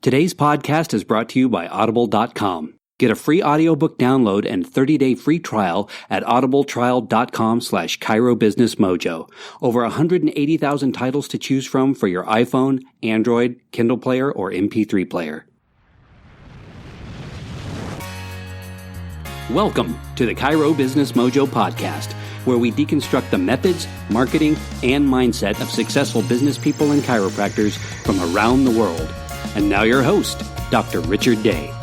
Today's podcast is brought to you by Audible.com. Get a free audiobook download and 30-day free trial at audibletrial.com/ChiroBusinessMojo. Over 180,000 titles to choose from for your iPhone, Android, Kindle player, or MP3 player. Welcome to the Chiro Business Mojo podcast, where we deconstruct the methods, marketing, and mindset of successful business people and chiropractors from around the world. And now your host, Dr. Richard Day.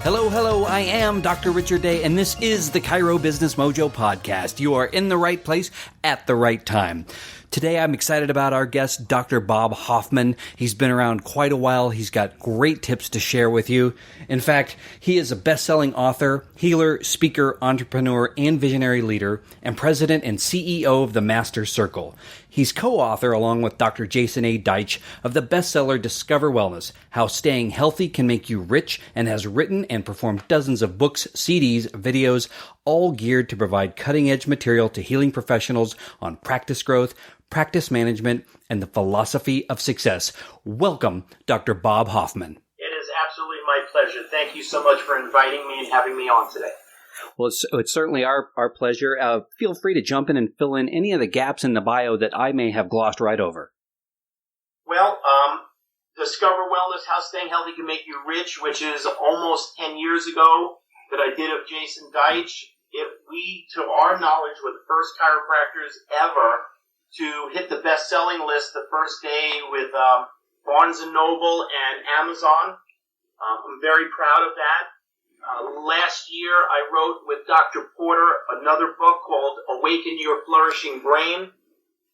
Hello, I am Dr. Richard Day, and this is the Chiro Business Mojo podcast. You are in the right place at the right time. Today, I'm excited about our guest, Dr. Bob Hoffman. He's been around quite a while. He's got great tips to share with you. In fact, he is a best-selling author, healer, speaker, entrepreneur, and visionary leader, and president and CEO of the Master Circle. He's co-author, along with Dr. Jason A. Deitch, of the bestseller Discover Wellness, How Staying Healthy Can Make You Rich, and has written and performed dozens of books, CDs, videos, all geared to provide cutting-edge material to healing professionals on practice growth, practice management, and the philosophy of success. Welcome, Dr. Bob Hoffman. It is absolutely my pleasure. Thank you so much for inviting me and having me on today. Well, it's certainly our pleasure. Feel free to jump in and fill in any of the gaps in the bio that I may have glossed right over. Well, Discover Wellness, How Staying Healthy Can Make You Rich, which is almost 10 years ago that I did of Jason Deitch. We, to our knowledge, were the first chiropractors ever to hit the best-selling list the first day with Barnes & Noble and Amazon. I'm very proud of that. Last year, I wrote with Dr. Porter another book called Awaken Your Flourishing Brain.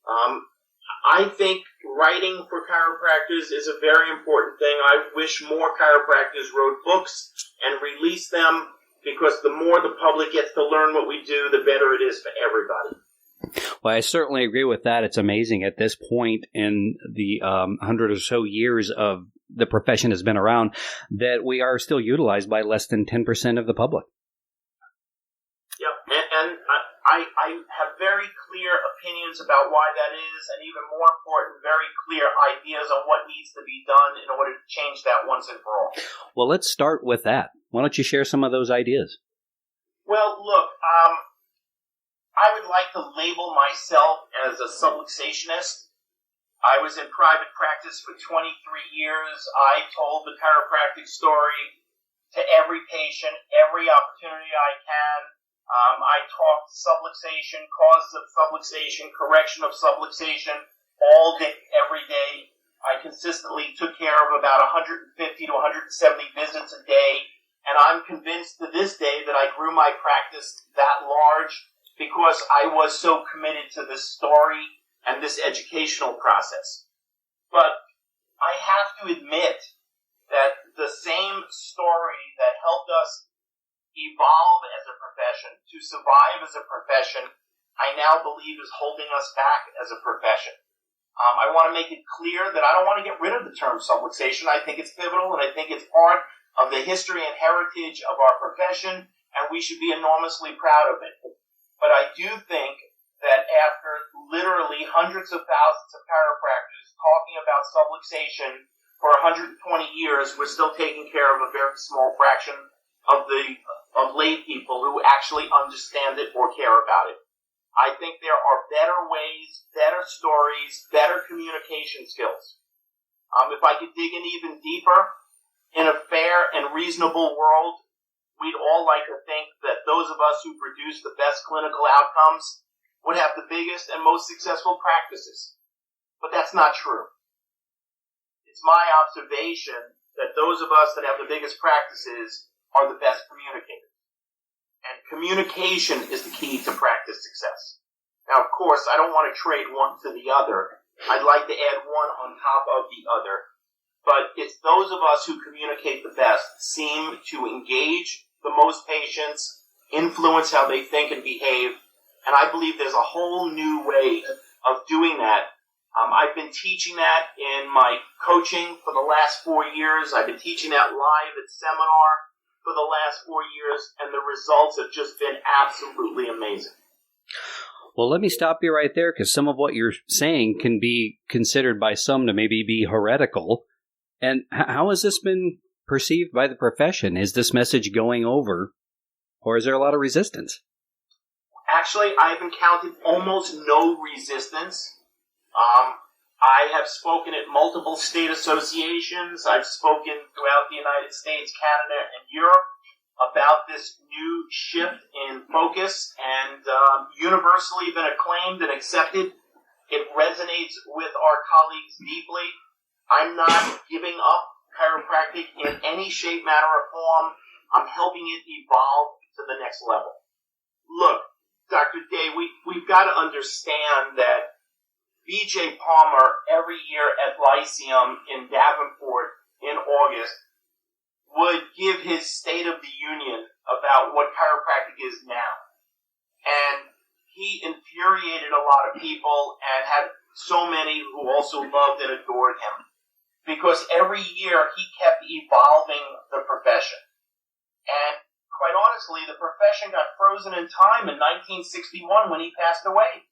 I think writing for chiropractors is a very important thing. I wish more chiropractors wrote books and released them, because the more the public gets to learn what we do, the better it is for everybody. Well, I certainly agree with that. It's amazing at this point in the 100 or so years of the profession has been around that we are still utilized by less than 10% of the public. Yep, and I have very clear opinions about why that is, and even more important, very clear ideas on what needs to be done in order to change that once and for all. Well, let's start with that. Why don't you share some of those ideas? Well, look, I would like to label myself as a subluxationist. I was in private practice for 23 years. I told the chiropractic story to every patient, every opportunity I can. I talked subluxation, causes of subluxation, correction of subluxation, all day, every day. I consistently took care of about 150 to 170 visits a day, and I'm convinced to this day that I grew my practice that large because I was so committed to this story and this educational process. But I have to admit that the same story that helped us evolve as a profession, to survive as a profession, I now believe is holding us back as a profession. I want to make it clear that I don't want to get rid of the term subluxation. I think it's pivotal, and I think it's part of the history and heritage of our profession, and we should be enormously proud of it. But I do think that after literally hundreds of thousands of chiropractors talking about subluxation for 120 years, we're still taking care of a very small fraction of lay people who actually understand it or care about it. I think there are better ways, better stories, better communication skills. If I could dig in even deeper, in a fair and reasonable world, we'd all like to think that those of us who produce the best clinical outcomes would have the biggest and most successful practices. But that's not true. It's my observation that those of us that have the biggest practices are the best communicators. And communication is the key to practice success. Now, of course, I don't want to trade one to the other. I'd like to add one on top of the other. But it's those of us who communicate the best seem to engage the most patients, influence how they think and behave, and I believe there's a whole new way of doing that. I've been teaching that in my coaching for the last 4 years. I've been teaching that live at seminar for the last 4 years, and the results have just been absolutely amazing. Well, let me stop you right there, because some of what you're saying can be considered by some to maybe be heretical. And how has this been perceived by the profession? Is this message going over, or is there a lot of resistance? Actually, I've encountered almost no resistance. I have spoken at multiple state associations. I've spoken throughout the United States, Canada, and Europe about this new shift in focus, and universally been acclaimed and accepted. It resonates with our colleagues deeply. I'm not giving up chiropractic in any shape, manner, or form. I'm helping it evolve to the next level. Look, Dr. Day, we've got to understand that B.J. Palmer, every year at Lyceum in Davenport in August, would give his State of the Union about what chiropractic is now. And he infuriated a lot of people and had so many who also loved and adored him. Because every year he kept evolving the profession. And quite honestly, the profession got frozen in time in 1961 when he passed away.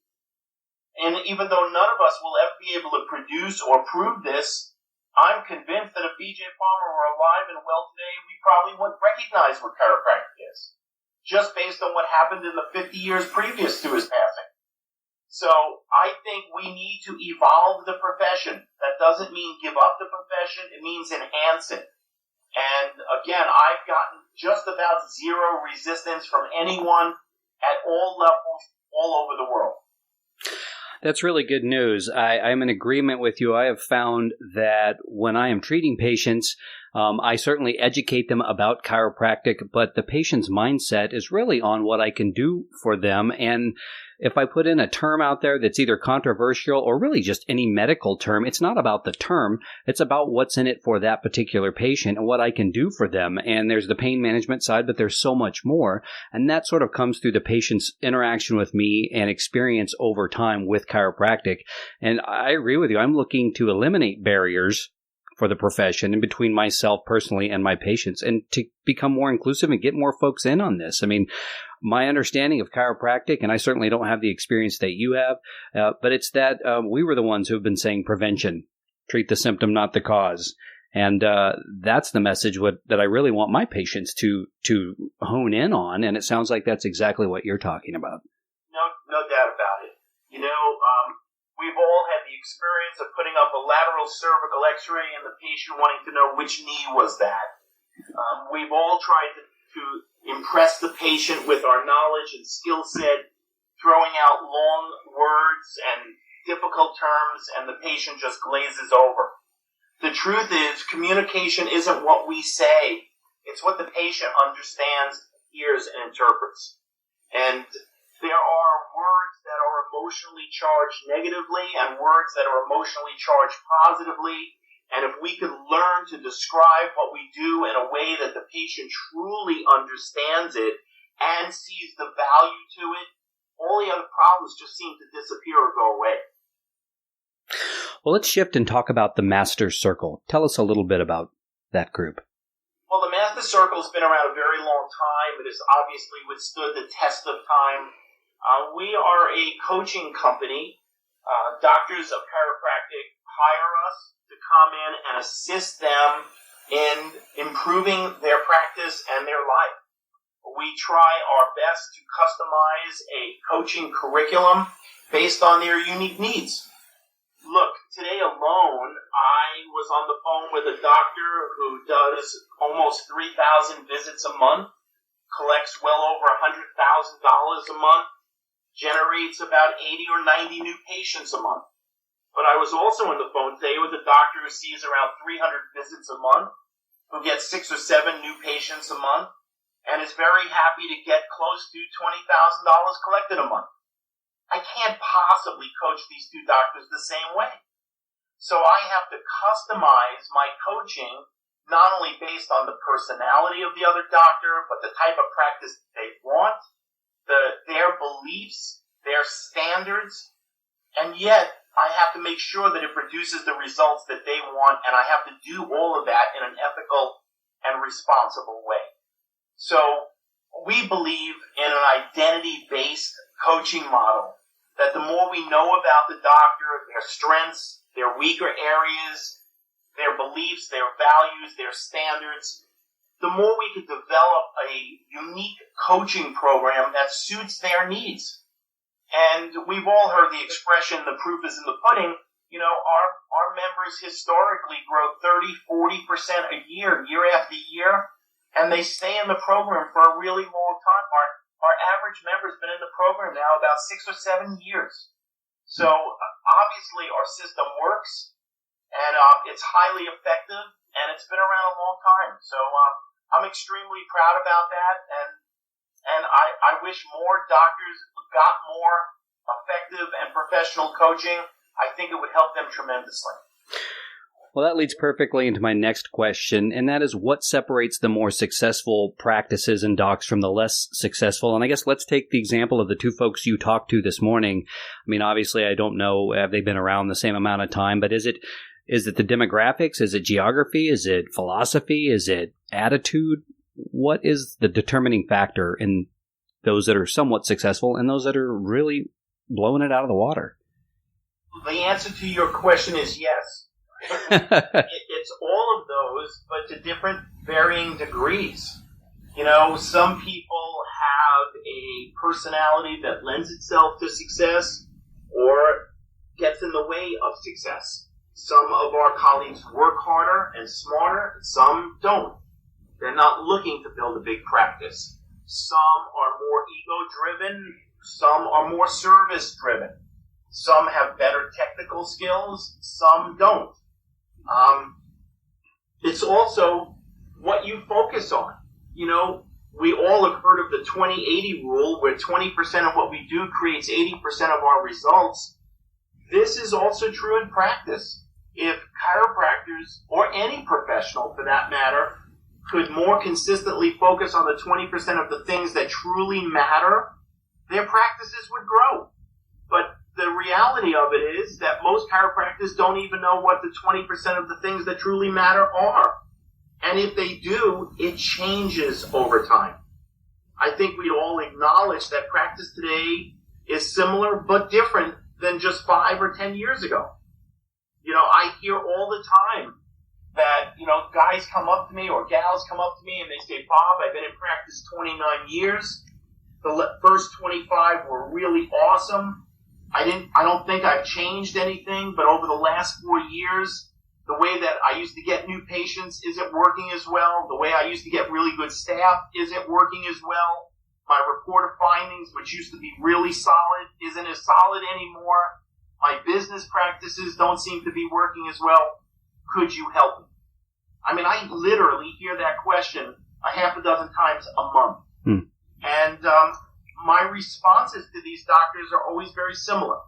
And even though none of us will ever be able to produce or prove this, I'm convinced that if B.J. Palmer were alive and well today, we probably wouldn't recognize what chiropractic is, just based on what happened in the 50 years previous to his passing. So I think we need to evolve the profession. That doesn't mean give up the profession. It means enhance it. And again, I've gotten just about zero resistance from anyone at all levels all over the world. That's really good news. I'm in agreement with you. I have found that when I am treating patients, I certainly educate them about chiropractic, but the patient's mindset is really on what I can do for them. And if I put in a term out there that's either controversial or really just any medical term, it's not about the term. It's about what's in it for that particular patient and what I can do for them. And there's the pain management side, but there's so much more. And that sort of comes through the patient's interaction with me and experience over time with chiropractic. And I agree with you. I'm looking to eliminate barriers for the profession and between myself personally and my patients, and to become more inclusive and get more folks in on this. I mean, my understanding of chiropractic, and I certainly don't have the experience that you have, but it's that we were the ones who have been saying prevention, treat the symptom, not the cause. And that's the message that I really want my patients to hone in on, and it sounds like that's exactly what you're talking about. No doubt about it. You know, we've all had the experience of putting up a lateral cervical x-ray and the patient wanting to know which knee was that. We've all tried to impress the patient with our knowledge and skill set, throwing out long words and difficult terms, and the patient just glazes over. The truth is, communication isn't what we say. It's what the patient understands, hears, and interprets. And there are words that are emotionally charged negatively and words that are emotionally charged positively. And if we could learn to describe what we do in a way that the patient truly understands it and sees the value to it, all the other problems just seem to disappear or go away. Well, let's shift and talk about the Master Circle. Tell us a little bit about that group. Well, the Master Circle has been around a very long time. It has obviously withstood the test of time. We are a coaching company. Doctors of chiropractic hire us to come in and assist them in improving their practice and their life. We try our best to customize a coaching curriculum based on their unique needs. Look, today alone, I was on the phone with a doctor who does almost 3,000 visits a month, collects well over $100,000 a month, generates about 80 or 90 new patients a month. But I was also on the phone today with a doctor who sees around 300 visits a month, who gets 6 or 7 new patients a month, and is very happy to get close to $20,000 collected a month. I can't possibly coach these two doctors the same way. So I have to customize my coaching not only based on the personality of the other doctor, but the type of practice they want, their beliefs, their standards, and yet I have to make sure that it produces the results that they want, and I have to do all of that in an ethical and responsible way. So we believe in an identity-based coaching model, that the more we know about the doctor, their strengths, their weaker areas, their beliefs, their values, their standards, the more we could develop a unique coaching program that suits their needs. And we've all heard the expression, the proof is in the pudding. You know, our members historically grow 30-40% a year, year after year, and they stay in the program for a really long time. Our average member's been in the program now about 6 or 7 years. So obviously our system works, and it's highly effective, and it's been around a long time. So I'm extremely proud about that, and I wish more doctors got more effective and professional coaching. I think it would help them tremendously. Well, that leads perfectly into my next question, and that is what separates the more successful practices and docs from the less successful? And I guess let's take the example of the two folks you talked to this morning. I mean, obviously, I don't know, have they been around the same amount of time, but is it the demographics? Is it geography? Is it philosophy? Is it attitude? What is the determining factor in those that are somewhat successful and those that are really blowing it out of the water? The answer to your question is yes. It's all of those, but to different varying degrees. You know, some people have a personality that lends itself to success or gets in the way of success. Some of our colleagues work harder and smarter, some don't. They're not looking to build a big practice. Some are more ego-driven, some are more service-driven. Some have better technical skills, some don't. It's also what you focus on. You know, we all have heard of the 20-80 rule, where 20% of what we do creates 80% of our results. This is also true in practice. If chiropractors, or any professional for that matter, could more consistently focus on the 20% of the things that truly matter, their practices would grow. But the reality of it is that most chiropractors don't even know what the 20% of the things that truly matter are. And if they do, it changes over time. I think we'd all acknowledge that practice today is similar but different than just 5 or 10 years ago. You know, I hear all the time that, you know, guys come up to me or gals come up to me and they say, Bob, I've been in practice 29 years. The first 25 were really awesome. I don't think I've changed anything, but over the last 4 years, the way that I used to get new patients isn't working as well. The way I used to get really good staff isn't working as well. My report of findings, which used to be really solid, isn't as solid anymore. My business practices don't seem to be working as well. Could you help me? I mean, I literally hear that question a half a dozen times a month. And my responses to these doctors are always very similar.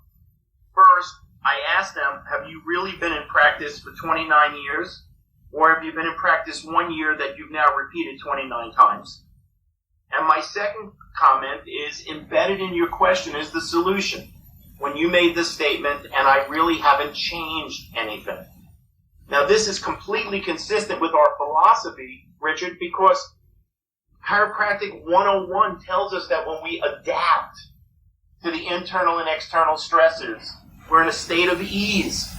First, I ask them, have you really been in practice for 29 years? Or have you been in practice 1 year that you've now repeated 29 times? And my second comment is, embedded in your question is the solution. When you made this statement, and I really haven't changed anything. Now, this is completely consistent with our philosophy, Richard, because Chiropractic 101 tells us that when we adapt to the internal and external stressors, we're in a state of ease.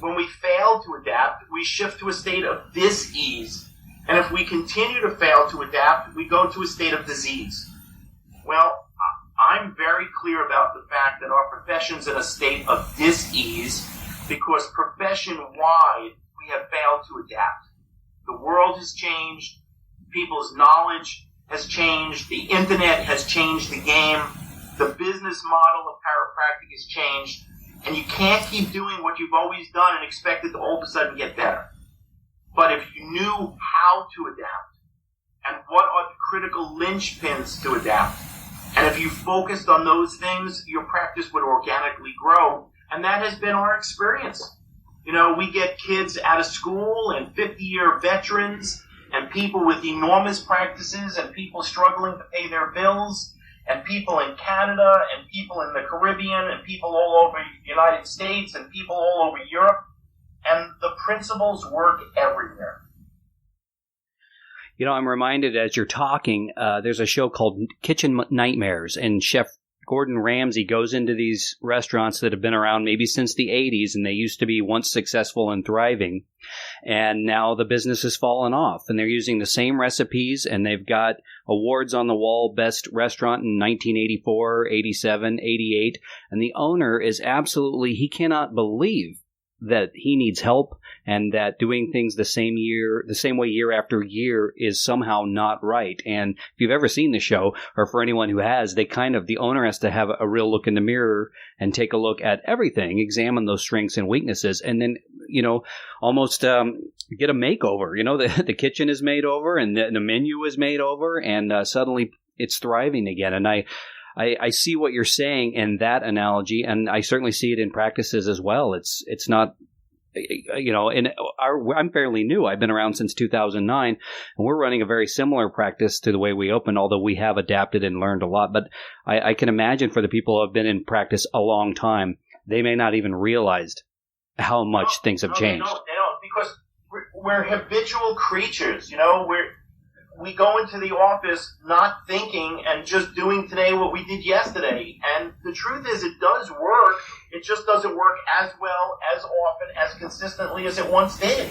When we fail to adapt, we shift to a state of dis-ease. And if we continue to fail to adapt, we go to a state of disease. Well, I'm very clear about the fact that our profession's in a state of dis-ease because profession-wide, we have failed to adapt. The world has changed. People's knowledge has changed. The internet has changed the game. The business model of chiropractic has changed. And you can't keep doing what you've always done and expect it to all of a sudden get better. But if you knew how to adapt and what are the critical linchpins to adapt, and if you focused on those things, your practice would organically grow. And that has been our experience. You know, we get kids out of school and 50-year veterans and people with enormous practices and people struggling to pay their bills and people in Canada and people in the Caribbean and people all over the United States and people all over Europe. And the principles work everywhere. You know, I'm reminded as you're talking, there's a show called Kitchen Nightmares, and Chef Gordon Ramsay goes into these restaurants that have been around maybe since the 80s, and they used to be once successful and thriving, and now the business has fallen off, and they're using the same recipes, and they've got awards on the wall, best restaurant in 1984, 87, 88, and the owner is absolutely, he cannot believe that he needs help and that doing things the same way year after year is somehow not right. And if you've ever seen the show, or for anyone who has, the owner has to have a real look in the mirror and take a look at everything, examine those strengths and weaknesses, and then, almost get a makeover. The kitchen is made over and the menu is made over, and suddenly it's thriving again. And I see what you're saying in that analogy, and I certainly see it in practices as well. It's not, I'm fairly new. I've been around since 2009, and we're running a very similar practice to the way we opened, although we have adapted and learned a lot. But I can imagine for the people who have been in practice a long time, they may not even realized how much things have changed. They don't, because we're habitual creatures, we go into the office not thinking and just doing today what we did yesterday. And the truth is, it does work. It just doesn't work as well, as often, as consistently as it once did.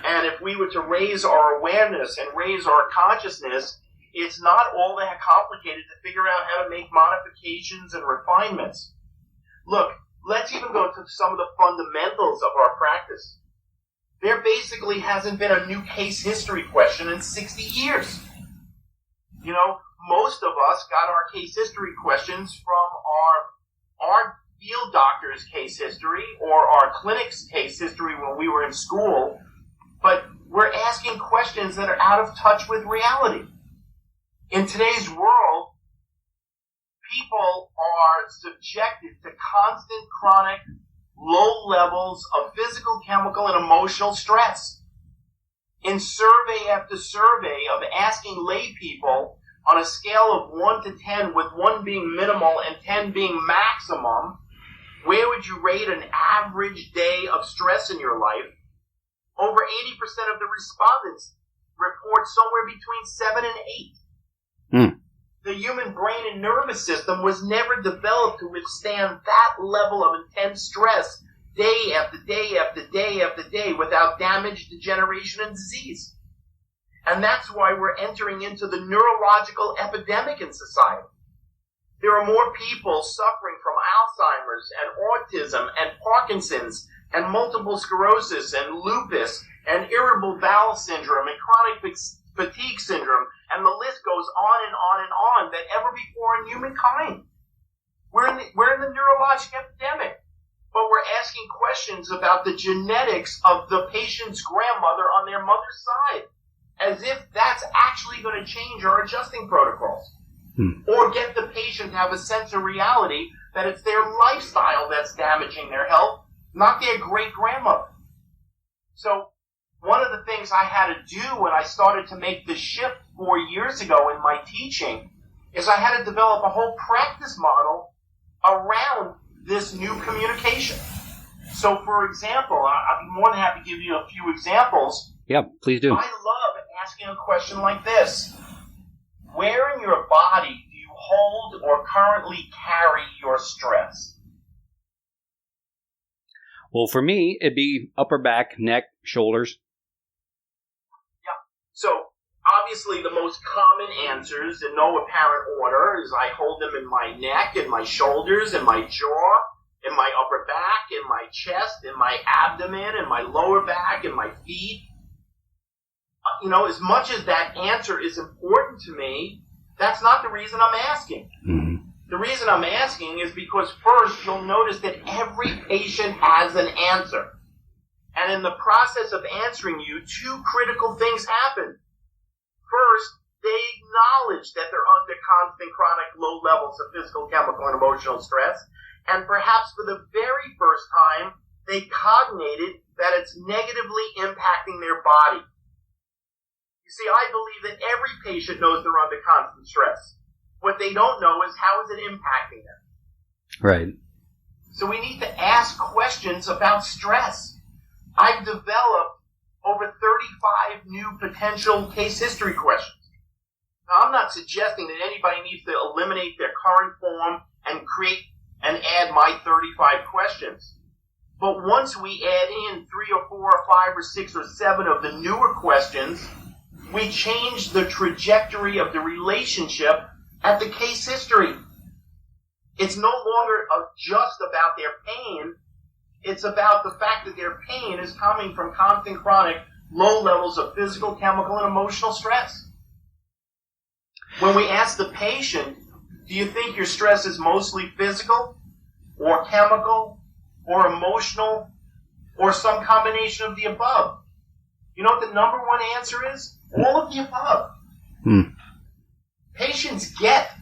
And if we were to raise our awareness and raise our consciousness, it's not all that complicated to figure out how to make modifications and refinements. Look, let's even go to some of the fundamentals of our practice. There basically hasn't been a new case history question in 60 years. Most of us got our case history questions from our field doctor's case history or our clinic's case history when we were in school, but we're asking questions that are out of touch with reality. In today's world, people are subjected to constant, chronic, low levels of physical, chemical, and emotional stress. In survey after survey of asking lay people on a scale of 1 to 10, with 1 being minimal and 10 being maximum, where would you rate an average day of stress in your life? Over 80% of the respondents report somewhere between 7 and 8. The human brain and nervous system was never developed to withstand that level of intense stress day after day after day after day without damage, degeneration, and disease. And that's why we're entering into the neurological epidemic in society. There are more people suffering from Alzheimer's and autism and Parkinson's and multiple sclerosis and lupus and irritable bowel syndrome and chronic fatigue syndrome, and the list goes on and on and on, than ever before in humankind. We're in the neurologic epidemic, but we're asking questions about the genetics of the patient's grandmother on their mother's side, as if that's actually going to change our adjusting protocols, or get the patient to have a sense of reality that it's their lifestyle that's damaging their health, not their great-grandmother. So one of the things I had to do when I started to make the shift 4 years ago in my teaching is I had to develop a whole practice model around this new communication. So, for example, I'd be more than happy to give you a few examples. Yeah, please do. I love asking a question like this. Where in your body do you hold or currently carry your stress? Well, for me, it'd be upper back, neck, shoulders. So, obviously, the most common answers in no apparent order is I hold them in my neck, in my shoulders, in my jaw, in my upper back, in my chest, in my abdomen, in my lower back, in my feet. As much as that answer is important to me, that's not the reason I'm asking. Mm-hmm. The reason I'm asking is because first, you'll notice that every patient has an answer. And in the process of answering you, 2 critical things happen. First, they acknowledge that they're under constant chronic low levels of physical, chemical, and emotional stress. And perhaps for the very first time, they cognated that it's negatively impacting their body. You see, I believe that every patient knows they're under constant stress. What they don't know is how is it impacting them. Right. So we need to ask questions about stress. I've developed over 35 new potential case history questions. Now, I'm not suggesting that anybody needs to eliminate their current form and create and add my 35 questions. But once we add in 3 or 4 or 5 or 6 or 7 of the newer questions, we change the trajectory of the relationship at the case history. It's no longer just about their pain. It's about the fact that their pain is coming from constant chronic low levels of physical, chemical, and emotional stress. When we ask the patient, do you think your stress is mostly physical or chemical or emotional or some combination of the above? You know what the number one answer is? All of the above. Patients get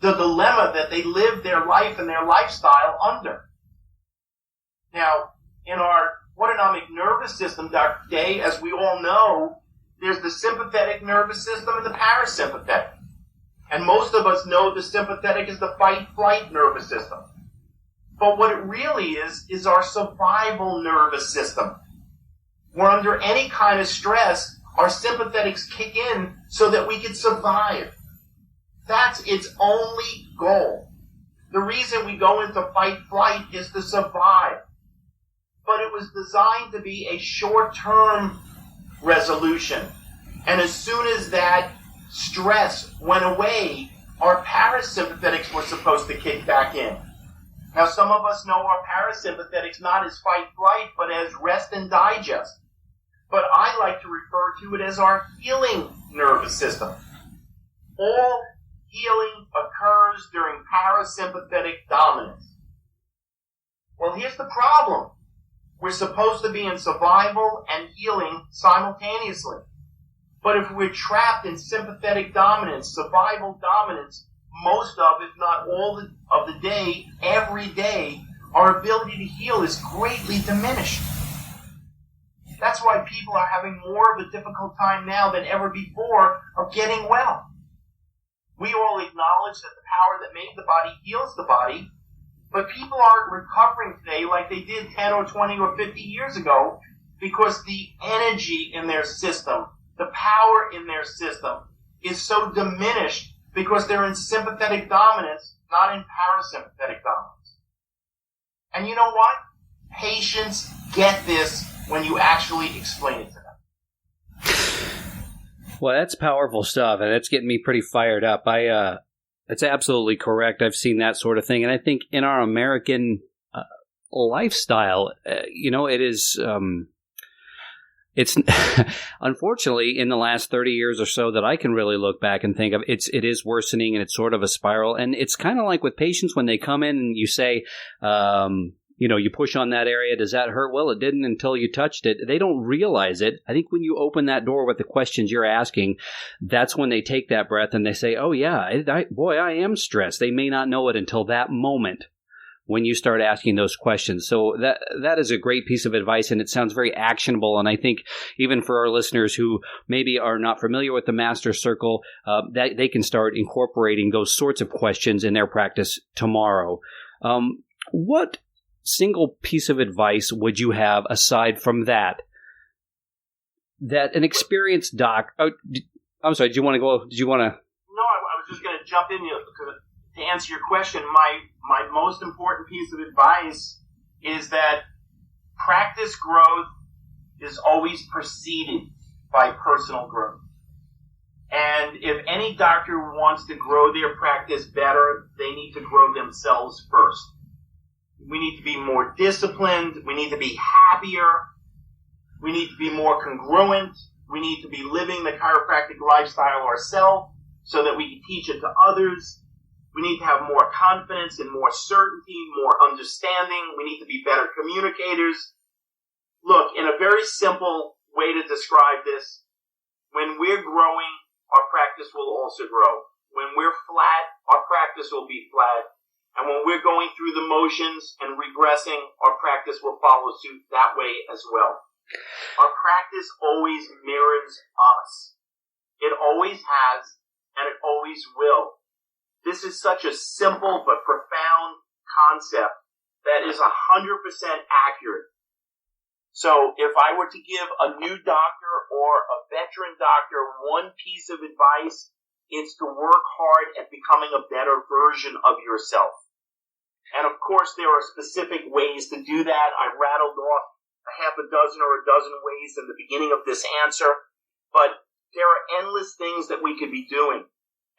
the dilemma that they live their life and their lifestyle under. Now, in our autonomic nervous system, Dr. Day, as we all know, there's the sympathetic nervous system and the parasympathetic. And most of us know the sympathetic is the fight-flight nervous system. But what it really is our survival nervous system. We're under any kind of stress, our sympathetics kick in so that we can survive. That's its only goal. The reason we go into fight-flight is to survive. But it was designed to be a short-term resolution. And as soon as that stress went away, our parasympathetics were supposed to kick back in. Now, some of us know our parasympathetics not as fight-flight, but as rest and digest. But I like to refer to it as our healing nervous system. All healing occurs during parasympathetic dominance. Well, here's the problem. We're supposed to be in survival and healing simultaneously. But if we're trapped in sympathetic dominance, survival dominance, most of, if not all of the day, every day, our ability to heal is greatly diminished. That's why people are having more of a difficult time now than ever before of getting well. We all acknowledge that the power that made the body heals the body, but people aren't recovering today like they did 10 or 20 or 50 years ago because the energy in their system, the power in their system is so diminished because they're in sympathetic dominance, not in parasympathetic dominance. And you know what? Patients get this when you actually explain it to them. Well, that's powerful stuff, and it's getting me pretty fired up. It's absolutely correct. I've seen that sort of thing, and I think in our American lifestyle, it is. It's unfortunately in the last 30 years or so that I can really look back and think of it is worsening, and it's sort of a spiral. And it's kind of like with patients when they come in and you say, you push on that area. Does that hurt? Well, it didn't until you touched it. They don't realize it. I think when you open that door with the questions you're asking, that's when they take that breath and they say, oh yeah, I am stressed. They may not know it until that moment when you start asking those questions. So that is a great piece of advice, and it sounds very actionable. And I think even for our listeners who maybe are not familiar with the Master Circle, that they can start incorporating those sorts of questions in their practice tomorrow. What single piece of advice would you have aside from that an experienced doc? Oh, I'm sorry. Did you want to go? No, I was just going to jump in to answer your question. My most important piece of advice is that practice growth is always preceded by personal growth. And if any doctor wants to grow their practice better, they need to grow themselves first. We need to be more disciplined. We need to be happier. We need to be more congruent. We need to be living the chiropractic lifestyle ourselves so that we can teach it to others. We need to have more confidence and more certainty, more understanding. We need to be better communicators. Look, in a very simple way to describe this, when we're growing, our practice will also grow. When we're flat, our practice will be flat. And when we're going through the motions and regressing, our practice will follow suit that way as well. Our practice always mirrors us. It always has, and it always will. This is such a simple but profound concept that is 100% accurate. So if I were to give a new doctor or a veteran doctor one piece of advice, it's to work hard at becoming a better version of yourself. And of course, there are specific ways to do that. I rattled off a half a dozen or a dozen ways in the beginning of this answer, but there are endless things that we could be doing.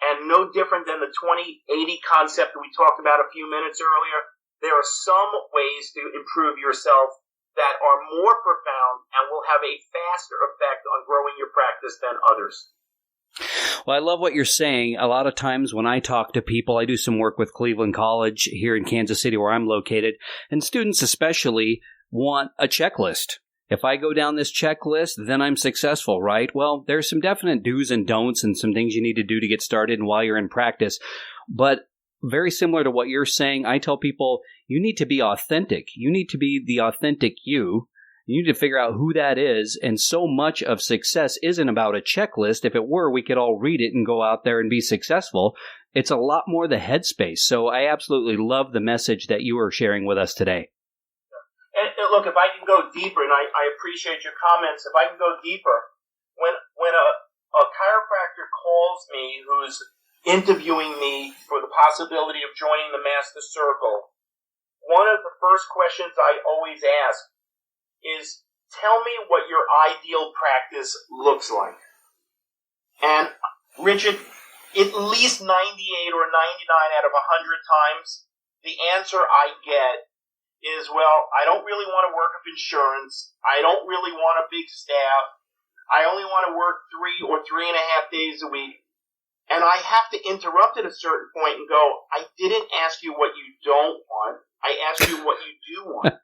And no different than the 20-80 concept that we talked about a few minutes earlier, there are some ways to improve yourself that are more profound and will have a faster effect on growing your practice than others. Well, I love what you're saying. A lot of times when I talk to people, I do some work with Cleveland College here in Kansas City where I'm located, and students especially want a checklist. If I go down this checklist, then I'm successful, right? Well, there's some definite do's and don'ts and some things you need to do to get started and while you're in practice. But very similar to what you're saying, I tell people you need to be authentic. You need to be the authentic you. You need to figure out who that is. And so much of success isn't about a checklist. If it were, we could all read it and go out there and be successful. It's a lot more the headspace. So I absolutely love the message that you are sharing with us today. And look, if I can go deeper, and I appreciate your comments, if I can go deeper, when a chiropractor calls me who's interviewing me for the possibility of joining the Master Circle, one of the first questions I always ask is, tell me what your ideal practice looks like. And Richard, at least 98 or 99 out of 100 times, the answer I get is, well, I don't really want to work with insurance. I don't really want a big staff. I only want to work 3 or 3.5 days a week. And I have to interrupt at a certain point and go, I didn't ask you what you don't want. I asked you what you do want.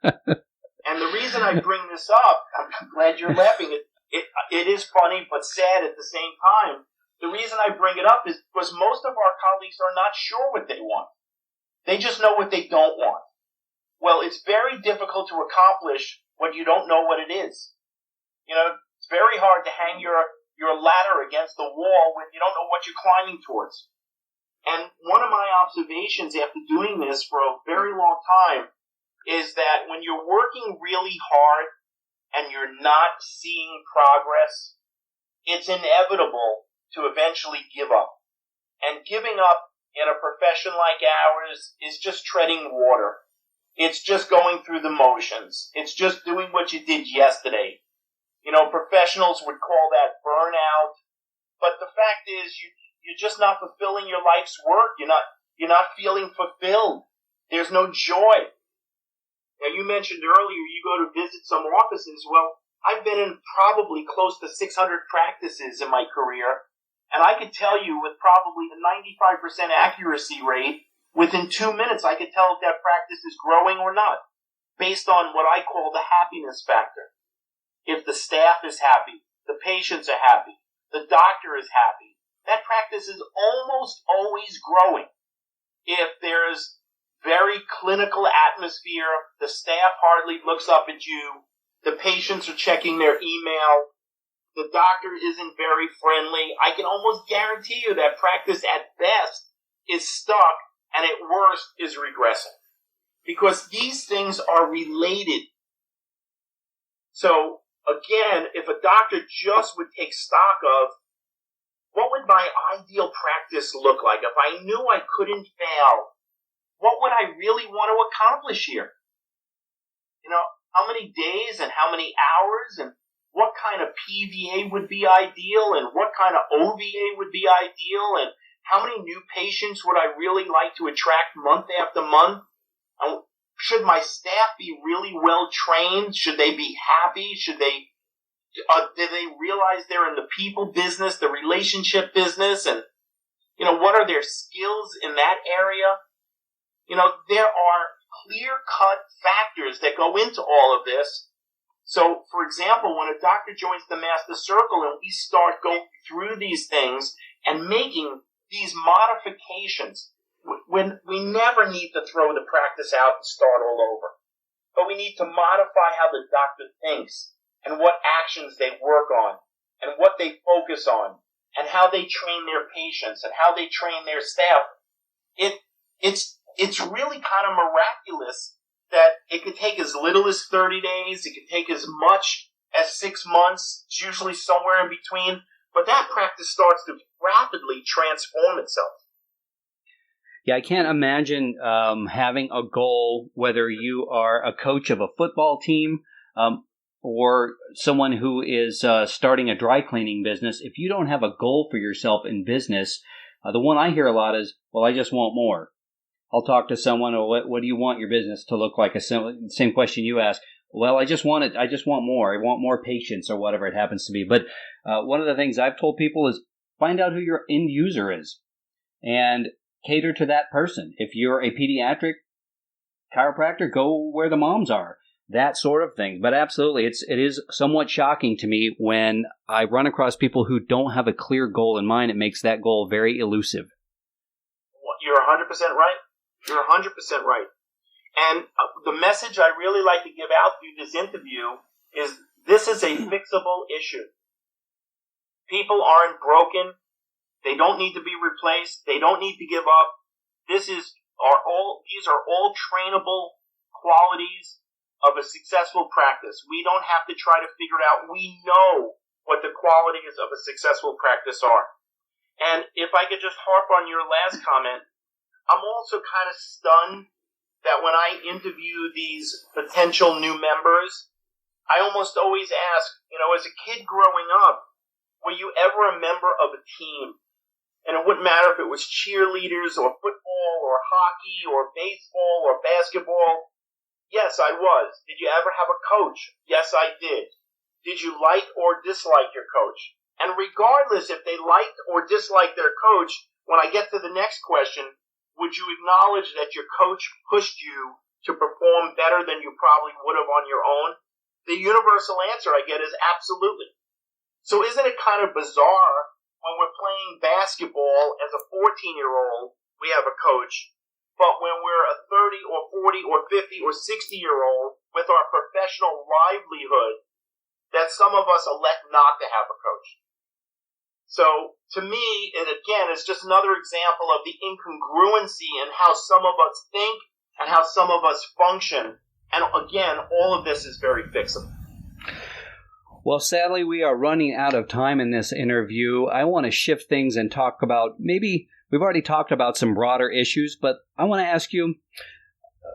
And the reason I bring this up, I'm glad you're laughing. It is funny but sad at the same time. The reason I bring it up is because most of our colleagues are not sure what they want. They just know what they don't want. Well, it's very difficult to accomplish when you don't know what it is. You know, it's very hard to hang your ladder against the wall when you don't know what you're climbing towards. And one of my observations after doing this for a very long time is that when you're working really hard and you're not seeing progress, it's inevitable to eventually give up. And giving up in a profession like ours is just treading water. It's just going through the motions. It's just doing what you did yesterday. You know, professionals would call that burnout. But the fact is, you're just not fulfilling your life's work. You're not feeling fulfilled. There's no joy. Now, you mentioned earlier you go to visit some offices. Well, I've been in probably close to 600 practices in my career, and I could tell you with probably a 95% accuracy rate, within 2 minutes I could tell if that practice is growing or not, based on what I call the happiness factor. If the staff is happy, the patients are happy, the doctor is happy, that practice is almost always growing. If there's very clinical atmosphere, the staff hardly looks up at you, the patients are checking their email, the doctor isn't very friendly, I can almost guarantee you that practice at best is stuck and at worst is regressing. Because these things are related. So, again, if a doctor just would take stock of what would my ideal practice look like? If I knew I couldn't fail, what would I really want to accomplish here? You know, how many days and how many hours and what kind of PVA would be ideal and what kind of OVA would be ideal and how many new patients would I really like to attract month after month? Should my staff be really well trained? Should they be happy? Should they, do they realize they're in the people business, the relationship business? And, you know, what are their skills in that area? You know, there are clear-cut factors that go into all of this. So, for example, when a doctor joins the Master Circle and we start going through these things and making these modifications, when we never need to throw the practice out and start all over. But we need to modify how the doctor thinks and what actions they work on and what they focus on and how they train their patients and how they train their staff. It's really kind of miraculous that it could take as little as 30 days. It could take as much as 6 months. It's usually somewhere in between. But that practice starts to rapidly transform itself. Yeah, I can't imagine having a goal, whether you are a coach of a football team or someone who is starting a dry cleaning business. If you don't have a goal for yourself in business, the one I hear a lot is, well, I just want more. I'll talk to someone, what do you want your business to look like? Same question you asked. Well, I just want more. I want more patients or whatever it happens to be. But one of the things I've told people is find out who your end user is and cater to that person. If you're a pediatric chiropractor, go where the moms are. That sort of thing. But absolutely, it is somewhat shocking to me when I run across people who don't have a clear goal in mind. It makes that goal very elusive. You're 100% right. You're 100% right. And the message I really like to give out through this interview is this is a fixable issue. People aren't broken. They don't need to be replaced. They don't need to give up. These are all trainable qualities of a successful practice. We don't have to try to figure it out. We know what the qualities of a successful practice are. And if I could just harp on your last comment, I'm also kind of stunned that when I interview these potential new members, I almost always ask, as a kid growing up, were you ever a member of a team? And it wouldn't matter if it was cheerleaders or football or hockey or baseball or basketball. Yes, I was. Did you ever have a coach? Yes, I did. Did you like or dislike your coach? And regardless if they liked or disliked their coach, when I get to the next question, would you acknowledge that your coach pushed you to perform better than you probably would have on your own? The universal answer I get is absolutely. So isn't it kind of bizarre when we're playing basketball as a 14-year-old, we have a coach, but when we're a 30 or 40 or 50 or 60-year-old with our professional livelihood, that some of us elect not to have a coach? So, to me, it again is just another example of the incongruency in how some of us think and how some of us function. And again, all of this is very fixable. Well, sadly, we are running out of time in this interview. I want to shift things and talk about, maybe we've already talked about some broader issues, but I want to ask you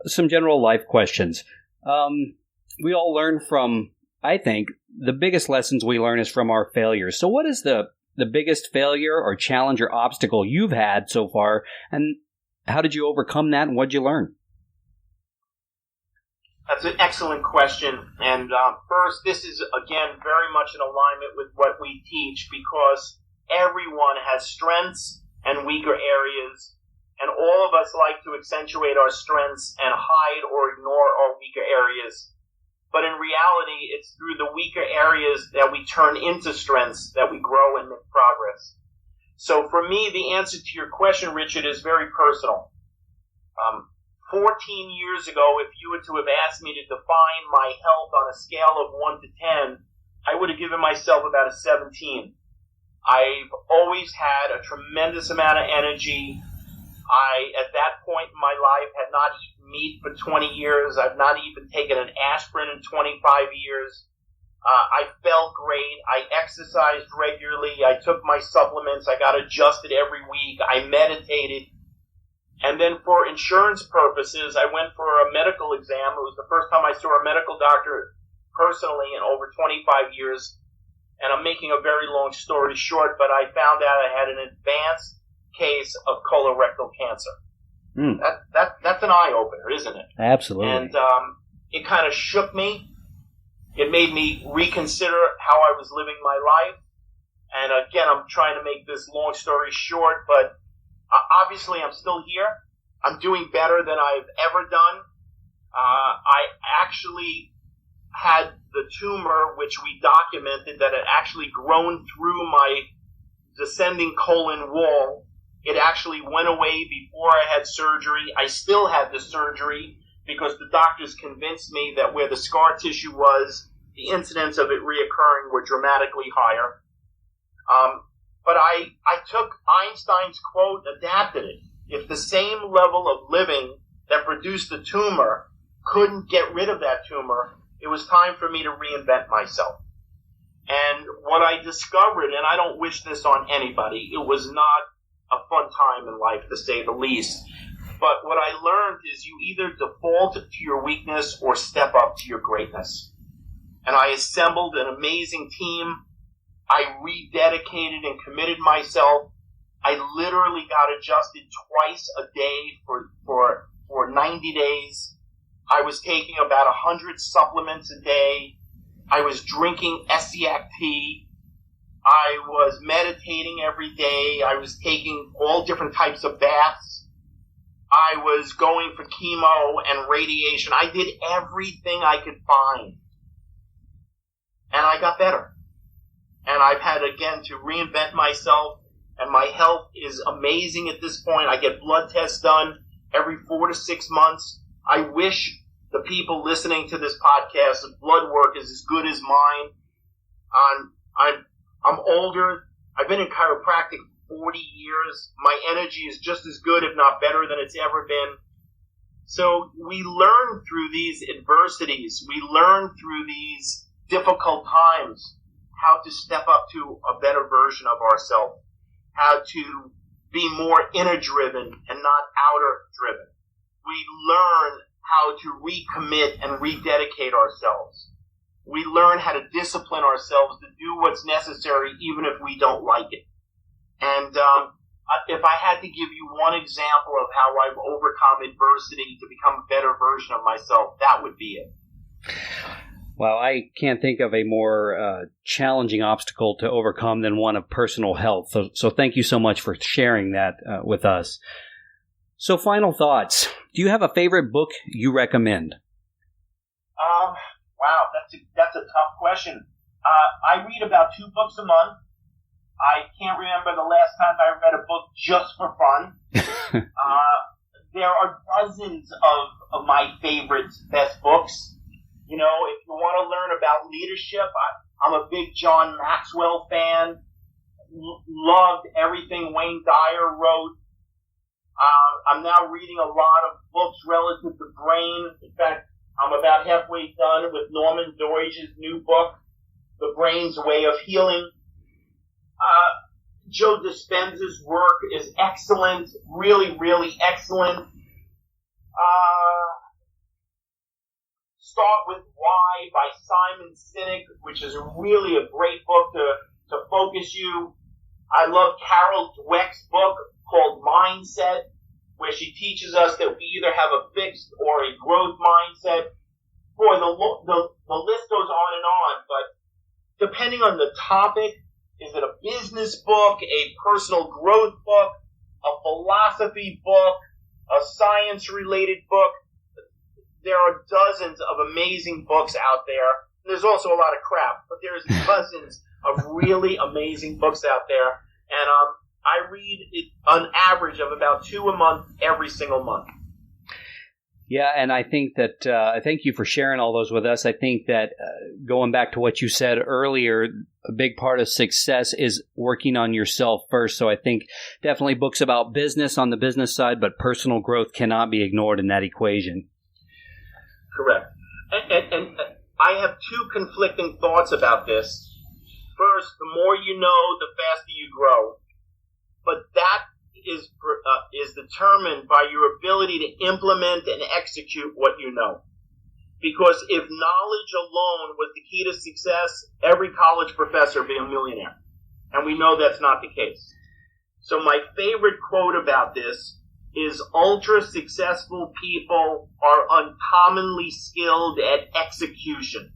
some general life questions. We all learn from, I think, the biggest lessons we learn is from our failures. So what is the biggest failure or challenge or obstacle you've had so far, and how did you overcome that, and what did you learn? That's an excellent question. And first, this is, again, very much in alignment with what we teach, because everyone has strengths and weaker areas, and all of us like to accentuate our strengths and hide or ignore our weaker areas. But in reality, it's through the weaker areas that we turn into strengths, that we grow and make progress. So for me, the answer to your question, Richard, is very personal. 14 years ago, if you were to have asked me to define my health on a scale of 1 to 10, I would have given myself about a 17. I've always had a tremendous amount of energy. At that point in my life, had not eaten meat for 20 years. I've not even taken an aspirin in 25 years. I felt great. I exercised regularly. I took my supplements. I got adjusted every week. I meditated. And then for insurance purposes, I went for a medical exam. It was the first time I saw a medical doctor personally in over 25 years. And I'm making a very long story short, but I found out I had an advanced case of colorectal cancer. That's an eye-opener, isn't it? Absolutely. And it kind of shook me. It made me reconsider how I was living my life. And again, I'm trying to make this long story short, but obviously I'm still here. I'm doing better than I've ever done. I actually had the tumor, which we documented, that had actually grown through my descending colon wall. It actually went away before I had surgery. I still had the surgery because the doctors convinced me that where the scar tissue was, the incidence of it reoccurring were dramatically higher. But I took Einstein's quote, adapted it. If the same level of living that produced the tumor couldn't get rid of that tumor, it was time for me to reinvent myself. And what I discovered, and I don't wish this on anybody, it was not a fun time in life, to say the least. But what I learned is you either default to your weakness or step up to your greatness. And I assembled an amazing team. I rededicated and committed myself. I literally got adjusted twice a day for 90 days. I was taking about 100 supplements a day. I was drinking Essiac tea. I was meditating every day. I was taking all different types of baths. I was going for chemo and radiation. I did everything I could find. And I got better. And I've had, again, to reinvent myself. And my health is amazing at this point. I get blood tests done every 4 to 6 months. I wish the people listening to this podcast, blood work is as good as mine. I'm older. I've been in chiropractic 40 years. My energy is just as good, if not better, than it's ever been. So we learn through these adversities. We learn through these difficult times how to step up to a better version of ourselves, how to be more inner-driven and not outer-driven. We learn how to recommit and rededicate ourselves. We learn how to discipline ourselves to do what's necessary even if we don't like it. And if I had to give you one example of how I've overcome adversity to become a better version of myself, that would be it. Well, I can't think of a more challenging obstacle to overcome than one of personal health. So thank you so much for sharing that with us. So final thoughts. Do you have a favorite book you recommend? Wow, that's a tough question. I read about 2 books a month. I can't remember the last time I read a book just for fun. There are dozens of my favorite best books. You know, if you want to learn about leadership, I'm a big John Maxwell fan. Loved everything Wayne Dyer wrote. I'm now reading a lot of books relative to brain. In fact, I'm about halfway done with Norman Doidge's new book, The Brain's Way of Healing. Joe Dispenza's work is excellent, really, really excellent. Start with Why by Simon Sinek, which is really a great book to focus you. I love Carol Dweck's book called Mindset, where she teaches us that we either have a fixed or a growth mindset. Boy, the list goes on, but depending on the topic, is it a business book, a personal growth book, a philosophy book, a science-related book? There are dozens of amazing books out there. There's also a lot of crap, but there's dozens of really amazing books out there. And I read an average of about 2 a month every single month. Yeah, and I think that, thank you for sharing all those with us. I think that going back to what you said earlier, a big part of success is working on yourself first. So I think definitely books about business on the business side, but personal growth cannot be ignored in that equation. Correct. And I have 2 conflicting thoughts about this. First, the more you know, the faster you grow. But that is determined by your ability to implement and execute what you know. Because if knowledge alone was the key to success, every college professor would be a millionaire. And we know that's not the case. So my favorite quote about this is ultra-successful people are uncommonly skilled at execution.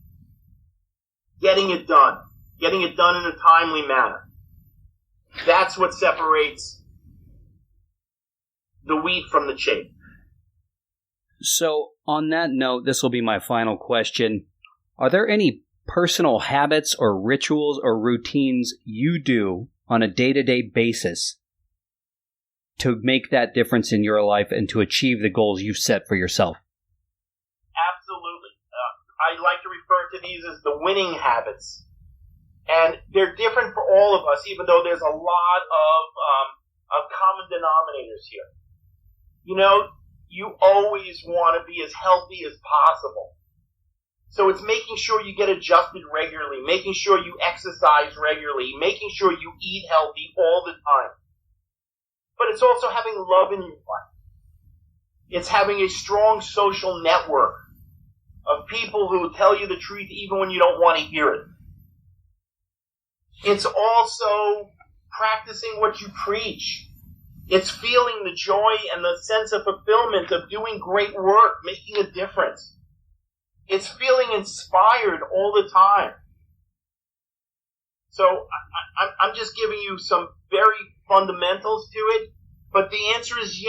Getting it done in a timely manner. That's what separates the wheat from the chaff. So on that note, this will be my final question. Are there any personal habits or rituals or routines you do on a day-to-day basis to make that difference in your life and to achieve the goals you've set for yourself? Absolutely. I like to refer to these as the winning habits. And they're different for all of us, even though there's a lot of common denominators here. You know, you always want to be as healthy as possible. So it's making sure you get adjusted regularly, making sure you exercise regularly, making sure you eat healthy all the time. But it's also having love in your life. It's having a strong social network of people who will tell you the truth even when you don't want to hear it. It's also practicing what you preach. It's feeling the joy and the sense of fulfillment of doing great work, making a difference. It's feeling inspired all the time. So I'm just giving you some very fundamentals to it, but the answer is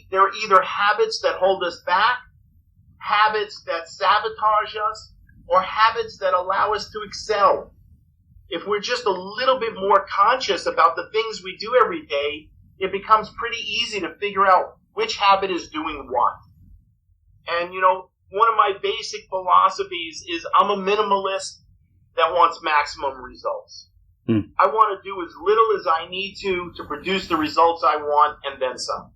there are either habits that hold us back, habits that sabotage us, or habits that allow us to excel. If we're just a little bit more conscious about the things we do every day, it becomes pretty easy to figure out which habit is doing what. And, one of my basic philosophies is I'm a minimalist that wants maximum results. I want to do as little as I need to produce the results I want and then some.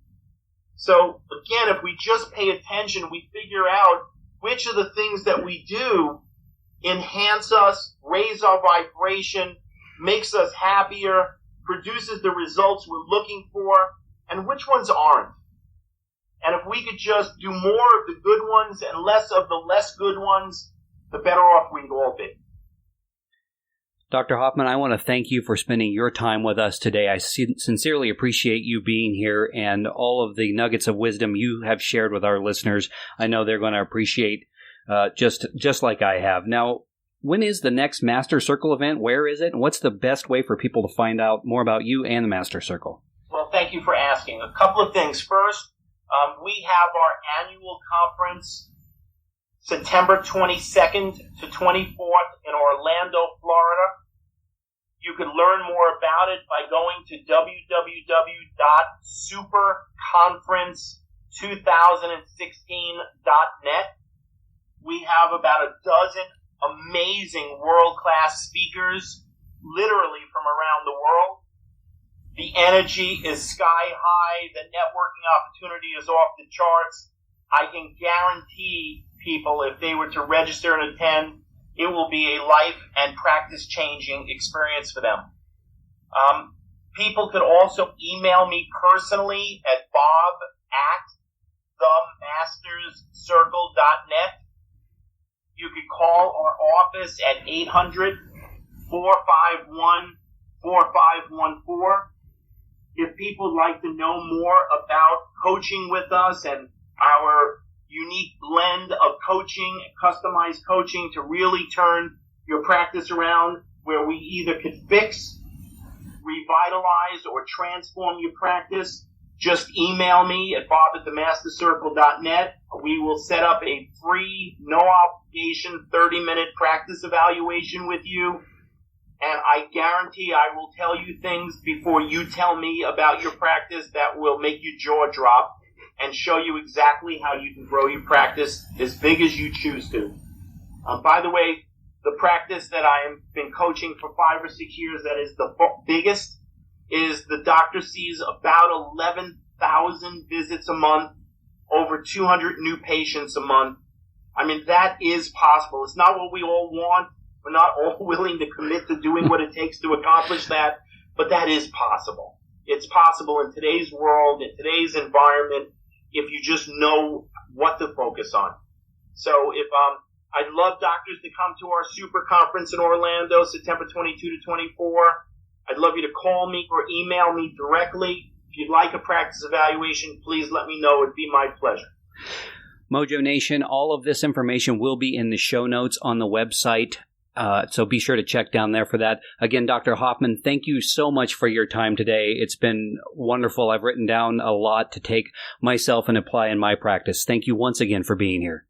So, again, if we just pay attention, we figure out which of the things that we do enhance us, raise our vibration, makes us happier, produces the results we're looking for, and which ones aren't. And if we could just do more of the good ones and less of the less good ones, the better off we'd all be. Dr. Hoffman, I want to thank you for spending your time with us today. I sincerely appreciate you being here and all of the nuggets of wisdom you have shared with our listeners. I know they're going to appreciate just like I have. Now, when is the next Master Circle event? Where is it? And what's the best way for people to find out more about you and the Master Circle? Well, thank you for asking. A couple of things. First, we have our annual conference September 22nd to 24th in Orlando, Florida. You can learn more about it by going to www.superconference2016.net. We have about a dozen amazing world-class speakers, literally from around the world. The energy is sky high. The networking opportunity is off the charts. I can guarantee people, if they were to register and attend, it will be a life and practice-changing experience for them. People could also email me personally at bob@themasterscircle.net. You could call our office at 800-451-4514. If people would like to know more about coaching with us and our unique blend of coaching, customized coaching to really turn your practice around, where we either could fix, revitalize, or transform your practice, just email me at bob@themastercircle.net. We will set up a free, no-obligation 30-minute practice evaluation with you. And I guarantee I will tell you things before you tell me about your practice that will make your jaw drop and show you exactly how you can grow your practice as big as you choose to. By the way, the practice that I have been coaching for 5 or 6 years that is the biggest is the doctor sees about 11,000 visits a month, over 200 new patients a month. I mean, that is possible. It's not what we all want. We're not all willing to commit to doing what it takes to accomplish that, but that is possible. It's possible in today's world, in today's environment, if you just know what to focus on. So I'd love doctors to come to our super conference in Orlando, September 22 to 24. I'd love you to call me or email me directly. If you'd like a practice evaluation, please let me know. It'd be my pleasure. Mojo Nation, all of this information will be in the show notes on the website. So be sure to check down there for that. Again, Dr. Hoffman, thank you so much for your time today. It's been wonderful. I've written down a lot to take myself and apply in my practice. Thank you once again for being here.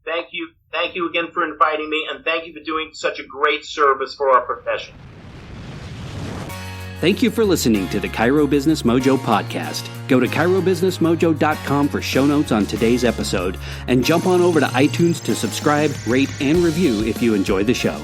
Thank you. Thank you again for inviting me, and thank you for doing such a great service for our profession. Thank you for listening to the Chiro Business Mojo podcast. Go to chirobusinessmojo.com for show notes on today's episode, and jump on over to iTunes to subscribe, rate, and review if you enjoyed the show.